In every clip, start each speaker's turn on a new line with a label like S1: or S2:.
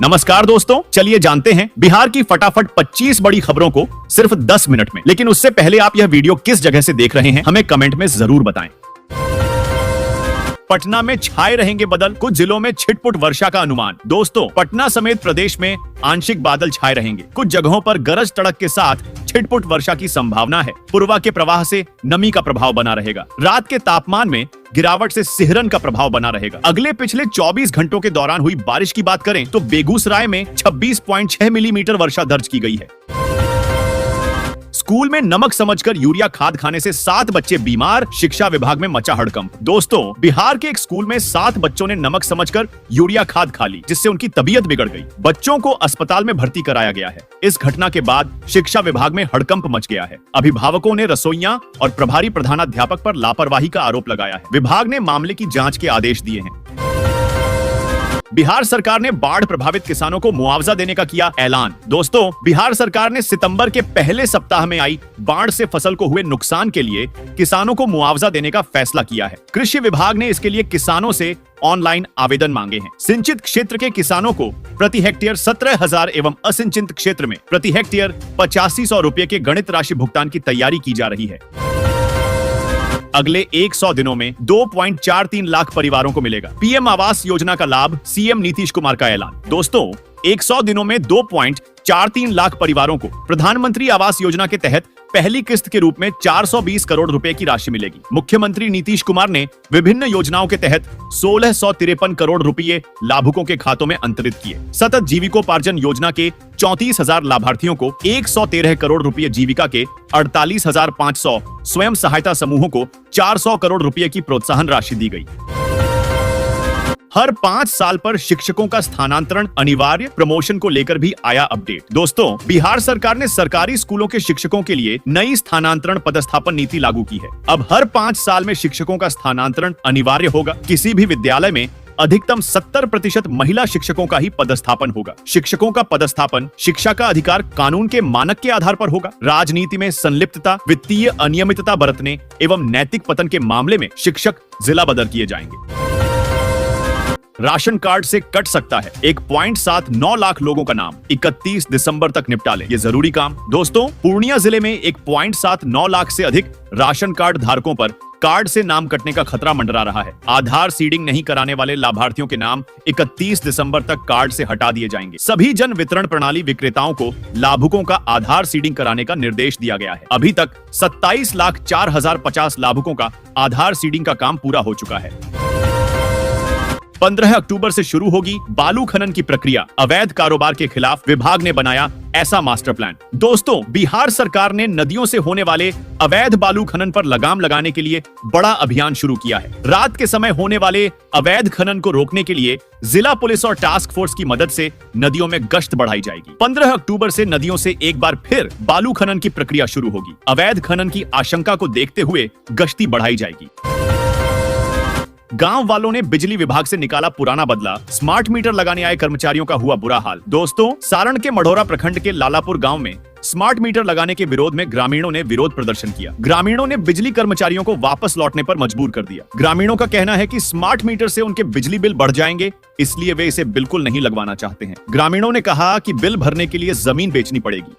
S1: नमस्कार दोस्तों, चलिए जानते हैं बिहार की फटाफट 25 बड़ी खबरों को सिर्फ 10 मिनट में। लेकिन उससे पहले आप यह वीडियो किस जगह से देख रहे हैं हमें कमेंट में जरूर बताएं। पटना में छाए रहेंगे बादल, कुछ जिलों में छिटपुट वर्षा का अनुमान। दोस्तों, पटना समेत प्रदेश में आंशिक बादल छाए रहेंगे। कुछ जगहों पर गरज तड़क के साथ छिटपुट वर्षा की संभावना है। पूर्वा के प्रवाह से नमी का प्रभाव बना रहेगा। रात के तापमान में गिरावट से सिहरन का प्रभाव बना रहेगा। अगले पिछले 24 घंटों के दौरान हुई बारिश की बात करें तो बेगूसराय में 26.6 मिलीमीटर वर्षा दर्ज की गई है। स्कूल में नमक समझकर यूरिया खाद खाने से 7 बच्चे बीमार, शिक्षा विभाग में मचा हड़कंप। दोस्तों, बिहार के एक स्कूल में 7 बच्चों ने नमक समझकर यूरिया खाद खा ली, जिससे उनकी तबीयत बिगड़ गई। बच्चों को अस्पताल में भर्ती कराया गया है। इस घटना के बाद शिक्षा विभाग में हड़कंप मच गया है। अभिभावकों ने रसोइया और प्रभारी प्रधानाध्यापक पर लापरवाही का आरोप लगाया है। विभाग ने मामले की जांच के आदेश दिए हैं। बिहार सरकार ने बाढ़ प्रभावित किसानों को मुआवजा देने का किया ऐलान। दोस्तों, बिहार सरकार ने सितंबर के पहले सप्ताह में आई बाढ़ से फसल को हुए नुकसान के लिए किसानों को मुआवजा देने का फैसला किया है। कृषि विभाग ने इसके लिए किसानों से ऑनलाइन आवेदन मांगे हैं। सिंचित क्षेत्र के किसानों को प्रति हेक्टेयर 17,000 एवं असिंचित क्षेत्र में प्रति हेक्टेयर 8500 रुपए के गणित राशि भुगतान की तैयारी की जा रही है। अगले 100 दिनों में 2.43 लाख परिवारों को मिलेगा पीएम आवास योजना का लाभ, सीएम नीतीश कुमार का ऐलान। दोस्तों, 100 दिनों में 2.43 लाख परिवारों को प्रधानमंत्री आवास योजना के तहत पहली किस्त के रूप में 420 करोड़ रुपए की राशि मिलेगी। मुख्यमंत्री नीतीश कुमार ने विभिन्न योजनाओं के तहत 1653 करोड़ रुपए लाभुकों के खातों में अंतरित किए। सतत जीविकोपार्जन योजना के 34,000 लाभार्थियों को 113 करोड़ रुपए, जीविका के 48,500 स्वयं सहायता समूहों को 400 करोड़ रुपए की प्रोत्साहन राशि दी गई। हर 5 साल पर शिक्षकों का स्थानांतरण अनिवार्य, प्रमोशन को लेकर भी आया अपडेट। दोस्तों, बिहार सरकार ने सरकारी स्कूलों के शिक्षकों के लिए नई स्थानांतरण पदस्थापन नीति लागू की है। अब हर 5 साल में शिक्षकों का स्थानांतरण अनिवार्य होगा। किसी भी विद्यालय में अधिकतम 70% महिला शिक्षकों का ही पदस्थापन होगा। शिक्षकों का पदस्थापन शिक्षा का अधिकार कानून के मानक के आधार पर होगा। राजनीति में संलिप्तता, वित्तीय अनियमितता बरतने एवं नैतिक पतन के मामले में शिक्षक जिला बदर किए जाएंगे। राशन कार्ड से कट सकता है 1.79 लाख लोगों का नाम। 31 दिसंबर तक निपटा ले ये जरूरी काम। दोस्तों, पूर्णिया जिले में 1.79 लाख से अधिक राशन कार्ड धारकों पर कार्ड से नाम कटने का खतरा मंडरा रहा है। आधार सीडिंग नहीं कराने वाले लाभार्थियों के नाम 31 दिसंबर तक कार्ड से हटा दिए जाएंगे। सभी जन वितरण प्रणाली विक्रेताओं को लाभुकों का आधार सीडिंग कराने का निर्देश दिया गया है। अभी तक 27,04,050 लाभुकों का आधार सीडिंग का काम पूरा हो चुका है। 15 अक्टूबर से शुरू होगी बालू खनन की प्रक्रिया। अवैध कारोबार के खिलाफ विभाग ने बनाया ऐसा मास्टर प्लान। दोस्तों, बिहार सरकार ने नदियों से होने वाले अवैध बालू खनन पर लगाम लगाने के लिए बड़ा अभियान शुरू किया है। रात के समय होने वाले अवैध खनन को रोकने के लिए जिला पुलिस और टास्क फोर्स की मदद से नदियों में गश्त बढ़ाई जाएगी। 15 अक्टूबर से नदियों से एक बार फिर बालू खनन की प्रक्रिया शुरू होगी। अवैध खनन की आशंका को देखते हुए गश्ती बढ़ाई जाएगी। गांव वालों ने बिजली विभाग से निकाला पुराना बदला, स्मार्ट मीटर लगाने आए कर्मचारियों का हुआ बुरा हाल। दोस्तों, सारण के मढ़ौरा प्रखंड के लालापुर गांव में स्मार्ट मीटर लगाने के विरोध में ग्रामीणों ने विरोध प्रदर्शन किया। ग्रामीणों ने बिजली कर्मचारियों को वापस लौटने पर मजबूर कर दिया। ग्रामीणों का कहना है कि स्मार्ट मीटर से उनके बिजली बिल बढ़ जाएंगे, इसलिए वे इसे बिल्कुल नहीं लगवाना चाहते हैं। ग्रामीणों ने कहा कि बिल भरने के लिए जमीन बेचनी पड़ेगी।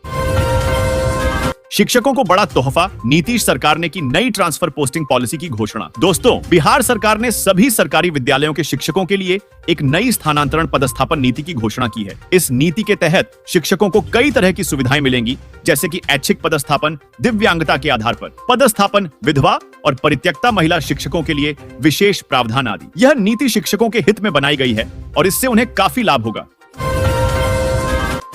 S1: शिक्षकों को बड़ा तोहफा, नीतीश सरकार ने की नई ट्रांसफर पोस्टिंग पॉलिसी की घोषणा। दोस्तों, बिहार सरकार ने सभी सरकारी विद्यालयों के शिक्षकों के लिए एक नई स्थानांतरण पदस्थापन नीति की घोषणा की है। इस नीति के तहत शिक्षकों को कई तरह की सुविधाएं मिलेंगी, जैसे कि ऐच्छिक पदस्थापन, दिव्यांगता के आधार पर पदस्थापन, विधवा और परित्यक्ता महिला शिक्षकों के लिए विशेष प्रावधान आदि। यह नीति शिक्षकों के हित में बनाई गई है और इससे उन्हें काफी लाभ होगा।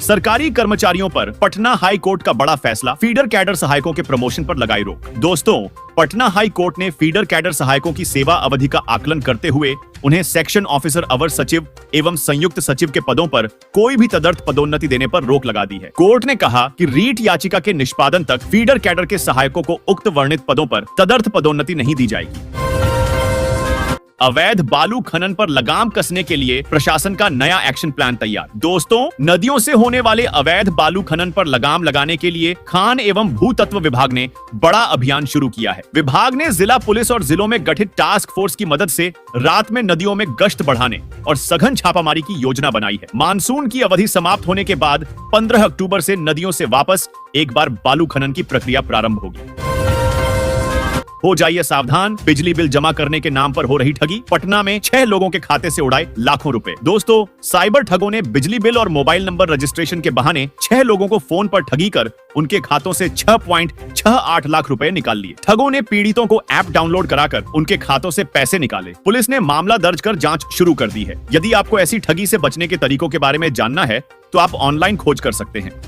S1: सरकारी कर्मचारियों पर पटना हाई कोर्ट का बड़ा फैसला, फीडर कैडर सहायकों के प्रमोशन पर लगाई रोक। दोस्तों, पटना हाई कोर्ट ने फीडर कैडर सहायकों की सेवा अवधि का आकलन करते हुए उन्हें सेक्शन ऑफिसर अवर सचिव एवं संयुक्त सचिव के पदों पर कोई भी तदर्थ पदोन्नति देने पर रोक लगा दी है। कोर्ट ने कहा कि रीट याचिका के निष्पादन तक फीडर कैडर के सहायकों को उक्त वर्णित पदों पर तदर्थ पदोन्नति नहीं दी जाएगी। अवैध बालू खनन पर लगाम कसने के लिए प्रशासन का नया एक्शन प्लान तैयार। दोस्तों, नदियों से होने वाले अवैध बालू खनन पर लगाम लगाने के लिए खान एवं भूतत्व विभाग ने बड़ा अभियान शुरू किया है। विभाग ने जिला पुलिस और जिलों में गठित टास्क फोर्स की मदद से रात में नदियों में गश्त बढ़ाने और सघन छापामारी की योजना बनाई है। मानसून की अवधि समाप्त होने के बाद 15 अक्टूबर से नदियों से वापस एक बार बालू खनन की प्रक्रिया प्रारंभ होगी। हो जाइए सावधान, बिजली बिल जमा करने के नाम पर हो रही ठगी। पटना में 6 लोगों के खाते से उड़ाए लाखों रुपए। दोस्तों, साइबर ठगों ने बिजली बिल और मोबाइल नंबर रजिस्ट्रेशन के बहाने 6 लोगों को फोन पर ठगी कर उनके खातों से 6.68 लाख रुपए निकाल लिए। ठगों ने पीड़ितों को ऐप डाउनलोड कराकर उनके खातों से पैसे निकाले। पुलिस ने मामला दर्ज कर जांच शुरू कर दी है। यदि आपको ऐसी ठगी से बचने के तरीकों के बारे में जानना है तो आप ऑनलाइन खोज कर सकते हैं।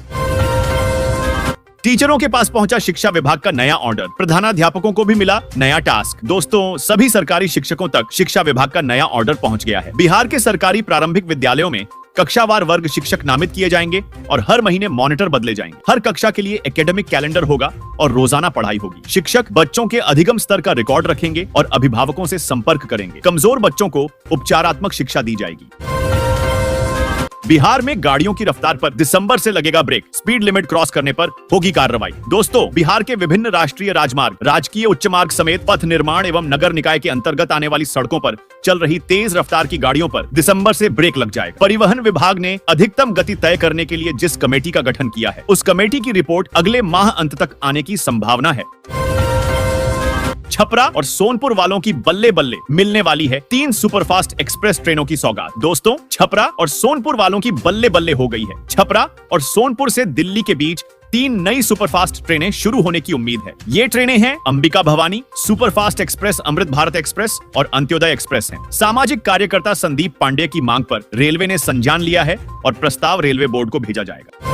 S1: टीचरों के पास पहुंचा शिक्षा विभाग का नया ऑर्डर। प्रधानाध्यापकों को भी मिला नया टास्क। दोस्तों, सभी सरकारी शिक्षकों तक शिक्षा विभाग का नया ऑर्डर पहुंच गया है। बिहार के सरकारी प्रारंभिक विद्यालयों में कक्षावार वर्ग शिक्षक नामित किए जाएंगे और हर महीने मॉनिटर बदले जाएंगे। हर कक्षा के लिए एकेडमिक कैलेंडर होगा और रोजाना पढ़ाई होगी। शिक्षक बच्चों के अधिगम स्तर का रिकॉर्ड रखेंगे और अभिभावकों से संपर्क करेंगे। कमजोर बच्चों को उपचारात्मक शिक्षा दी जाएगी। बिहार में गाड़ियों की रफ्तार पर दिसंबर से लगेगा ब्रेक। स्पीड लिमिट क्रॉस करने पर होगी कार्रवाई। दोस्तों, बिहार के विभिन्न राष्ट्रीय राजमार्ग, राजकीय उच्च मार्ग समेत पथ निर्माण एवं नगर निकाय के अंतर्गत आने वाली सड़कों पर चल रही तेज रफ्तार की गाड़ियों पर दिसंबर से ब्रेक लग जाएगा। परिवहन विभाग ने अधिकतम गति तय करने के लिए जिस कमेटी का गठन किया है, उस कमेटी की रिपोर्ट अगले माह अंत तक आने की संभावना है। छपरा और सोनपुर वालों की बल्ले बल्ले मिलने वाली है 3 सुपरफास्ट एक्सप्रेस ट्रेनों की सौगात। दोस्तों, छपरा और सोनपुर वालों की बल्ले बल्ले हो गई है। छपरा और सोनपुर से दिल्ली के बीच 3 नई सुपरफास्ट ट्रेनें शुरू होने की उम्मीद है। ये ट्रेनें हैं Ambika Bhavani, superfast express Amrit Bharat express और अंत्योदय एक्सप्रेस हैं। सामाजिक कार्यकर्ता संदीप पांडे की मांग पर रेलवे ने संज्ञान लिया है और प्रस्ताव रेलवे बोर्ड को भेजा जाएगा।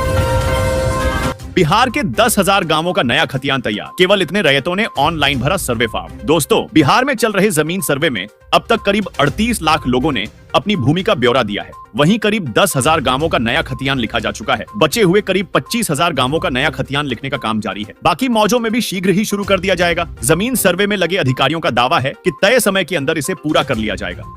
S1: बिहार के 10,000 गांवों का नया खतियान तैयार। केवल इतने रैयतों ने ऑनलाइन भरा सर्वे फॉर्म। दोस्तों, बिहार में चल रहे जमीन सर्वे में अब तक करीब 38 लाख लोगों ने अपनी भूमि का ब्यौरा दिया है। वहीं करीब 10,000 गांवों का नया खतियान लिखा जा चुका है। बचे हुए करीब 25,000 गांवों का नया खतियान लिखने का काम जारी है। बाकी मौजों में भी शीघ्र ही शुरू कर दिया जाएगा। जमीन सर्वे में लगे अधिकारियों का दावा है कि तय समय के अंदर इसे पूरा कर लिया जाएगा।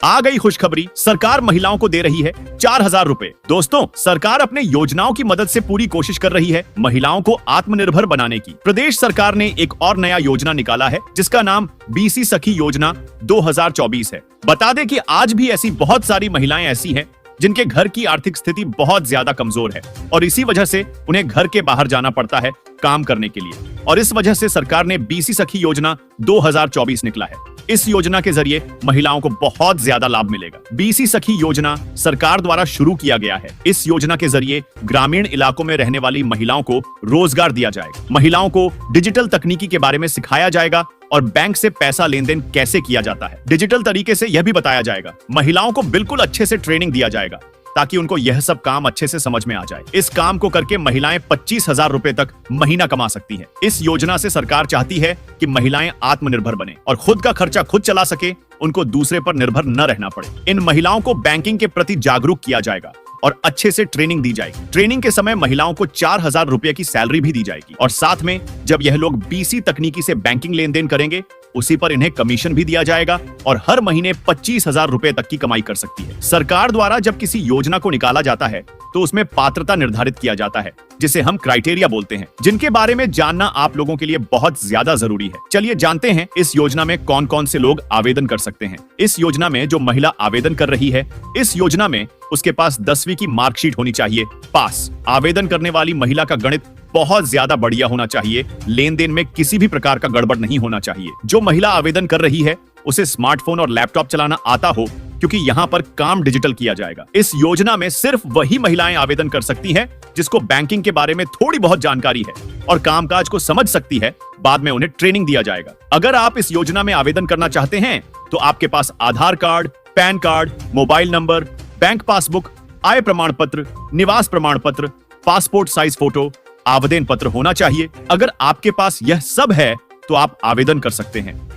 S1: आ गई खुशखबरी, सरकार महिलाओं को दे रही है 4,000 रुपए। दोस्तों, सरकार अपने योजनाओं की मदद से पूरी कोशिश कर रही है महिलाओं को आत्मनिर्भर बनाने की। प्रदेश सरकार ने एक और नया योजना निकाला है जिसका नाम बीसी सखी योजना 2024 है। बता दें कि आज भी ऐसी बहुत सारी महिलाएं ऐसी हैं जिनके घर की आर्थिक स्थिति बहुत ज्यादा कमजोर है और इसी वजह से उन्हें घर के बाहर जाना पड़ता है काम करने के लिए, और इस वजह से सरकार ने बीसी सखी योजना 2024 निकला है। इस योजना के जरिए महिलाओं को बहुत ज्यादा लाभ मिलेगा। बीसी सखी योजना सरकार द्वारा शुरू किया गया है। इस योजना के जरिए ग्रामीण इलाकों में रहने वाली महिलाओं को रोजगार दिया जाएगा। महिलाओं को डिजिटल तकनीकी के बारे में सिखाया जाएगा और बैंक से पैसा लेन देन कैसे किया जाता है डिजिटल तरीके से यह भी बताया जाएगा। महिलाओं को बिल्कुल अच्छे से ट्रेनिंग दिया जाएगा ताकि उनको यह सब काम अच्छे से समझ में आ जाए। इस काम को करके महिलाएं 25,000 रुपए तक महीना कमा सकती हैं। इस योजना से सरकार चाहती है कि महिलाएं आत्मनिर्भर बने और खुद का खर्चा खुद चला सके, उनको दूसरे पर निर्भर न रहना पड़े। इन महिलाओं को बैंकिंग के प्रति जागरूक किया जाएगा और अच्छे से ट्रेनिंग दी जाएगी। ट्रेनिंग के समय महिलाओं को 4,000 रुपए की सैलरी भी दी जाएगी और साथ में जब यह लोग बीसी तकनीकी से बैंकिंग लेन देन करेंगे उसी पर इन्हें कमीशन भी दिया जाएगा और हर महीने 25,000 रुपए तक की कमाई कर सकती है। सरकार द्वारा जब किसी योजना को निकाला जाता है तो उसमें पात्रता निर्धारित किया जाता है जिसे हम क्राइटेरिया बोलते हैं, जिनके बारे में जानना आप लोगों के लिए बहुत ज्यादा जरूरी है। चलिए जानते हैं इस योजना में कौन कौन से लोग आवेदन कर सकते हैं। इस योजना में जो महिला आवेदन कर रही है, इस योजना में उसके पास 10वीं की मार्कशीट होनी चाहिए पास। आवेदन करने वाली महिला का गणित बहुत ज्यादा बढ़िया होना चाहिए। लेन देन में किसी भी प्रकार का गड़बड़ नहीं होना चाहिए। जो महिला आवेदन कर रही है उसे स्मार्टफोन और लैपटॉप चलाना आता हो, क्योंकि यहाँ पर काम डिजिटल किया जाएगा। इस योजना में सिर्फ वही महिलाएं आवेदन कर सकती हैं जिसको बैंकिंग के बारे में थोड़ी बहुत जानकारी है और कामकाज को समझ सकती है। बाद में उन्हें ट्रेनिंग दिया जाएगा। अगर आप इस योजना में आवेदन करना चाहते हैं तो आपके पास Aadhaar card, PAN card, mobile number, bank passbook, आय प्रमाण पत्र, निवास प्रमाण पत्र, पासपोर्ट साइज फोटो, आवेदन पत्र होना चाहिए। अगर आपके पास यह सब है तो आप आवेदन कर सकते हैं।